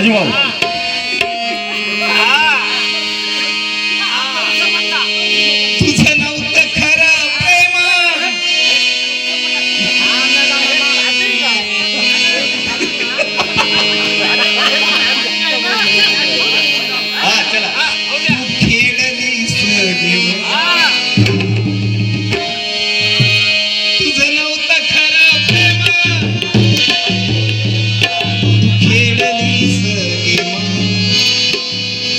राजूभाऊ तुझं नव्हतं खरं प्रेम हा चला तू खेळलीस गेम तुझं नव्हतं खरं प्रेम तू खेळलीस गेम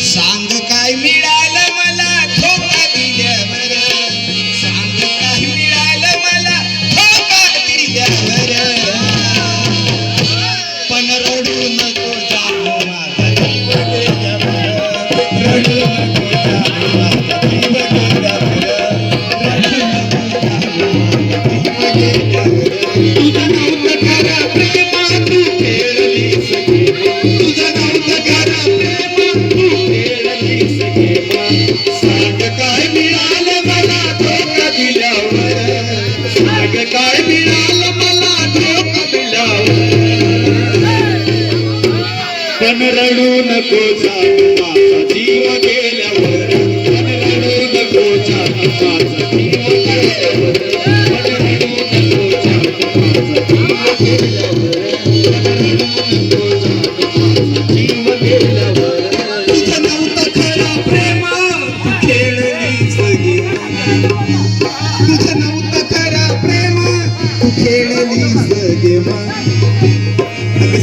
सांग काय मिळालं मला धोका दिल्यावर सांग काय मिळालं मला धोका दिल्यावर पण रडू नको जाऊ माझा जीव गेल्यावर रडू नको जाऊ माझा जीव गेल्यावर रडू नको जाऊ माझा जीव गेल्यावर तुझं नव्हतं खरं प्रेम तू खेळलीस गेम तुझं नव्हतं खरं प्रेम तू खेळलीस गेम सांग काय मिळालं मला धोका दिल्यावर सांग काय मिळालं मला धोका दिल्यावर पण रडू नको जाऊ माझा जीव गेल्यावर पण रडू नको जाऊ माझा जीव गेल्यावर पण रडू नको जाऊ माझा जीव गेल्यावर पण रडू नको जाऊ माझा जीव गेल्यावर तुझं नव्हतं खरं प्रेम तू खेळलीस गेम तुझं नव्हतं खरं प्रेम तू खेळलीस गेम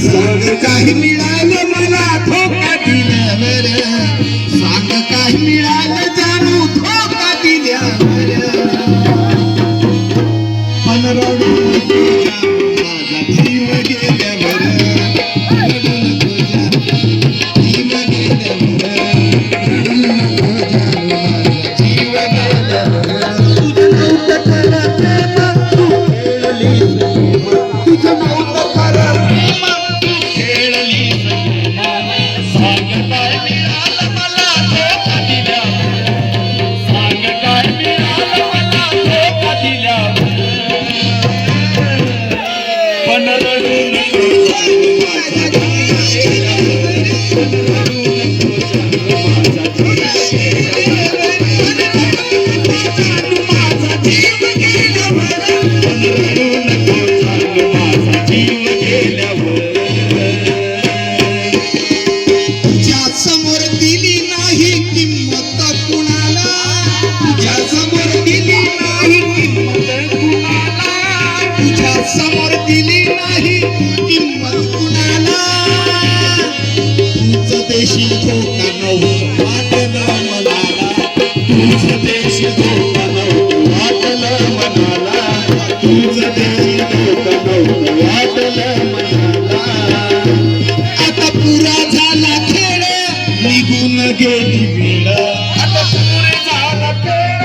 सांग काही मिळालं मला धोका दिल्यावर सांग काही मिळालं जानू धोका दिल्यावर पण रडू नको जाऊ माझा जीव गेल्यावर रडू नको जाऊ जीव गेल्यावर रडू नको जाऊ माझा जीव गेल्यावर तुझं नव्हतं खरं प्रेम तू खेळलीस गेम तुझं नव्हतं खरं प्रेम समोर दिली नाही किंमत कुणाला तुझं देशी धोका नव्हतं वाटलं मनाला तुझं देशी धोका नव्हतं वाटलं मनाला तुझं देशी धोका नव्हतं वाटलं मनाला आता पुरा झाला खेळ निघून गेली वेळ आता पुरे झाला खेळ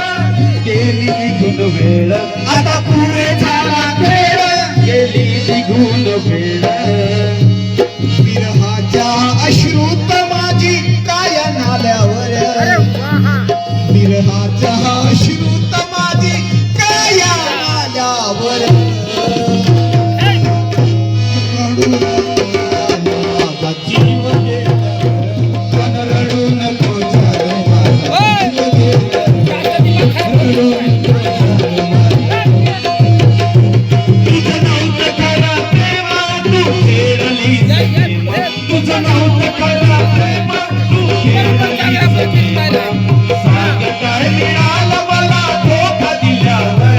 गेली निघून वेळ आता पुरे झाला खेळ गेली निघून वेळ विरहाच्या अश्रुत माझी काय नाल्यावर विरहाच्या अश्रुत माझी काय नाल्यावर माझा जीव गेल्यावर रडू नको जाऊ माझा जीव गेल्यावर तुझं नव्हतं खरं प्रेम तू खेळलीस गेम सांग काय मिळालं मला धोका दिल्यावर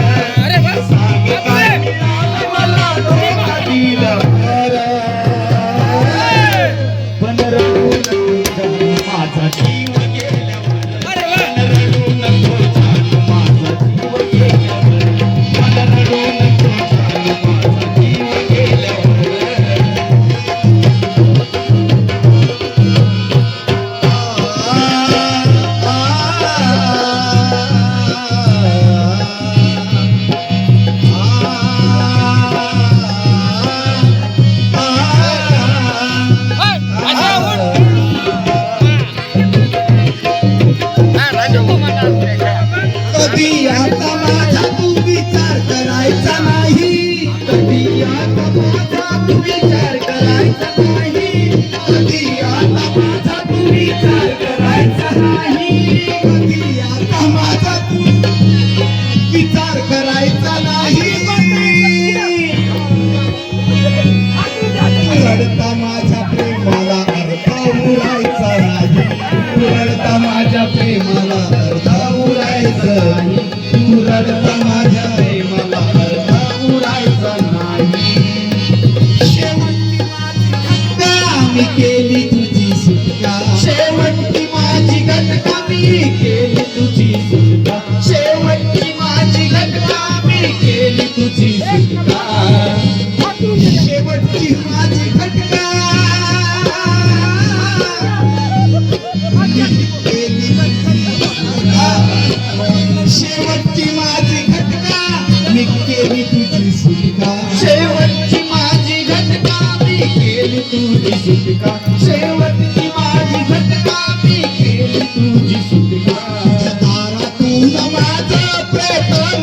सांग काय मिळालं मला धोका दिल्यावर पण रडू नको जाऊ माझा जीव गेल्यावर पण रडू नको जाऊ माझा जीव गेल्यावर पण रडू नको जाऊ माझा जीव गेल्यावर कधी आता माझा तू विचार करायचा नाही कधी आता माझा तू विचार करायचा नाही कधी मी केली तुझी सुटका शेवटची माझी घटका मी केली तुझी सुटका शेवटची माझी घटका शेवटची माझी घटका मी केली तुझी सुटका शेवटची माझी घटका मी केली तुझी सुटका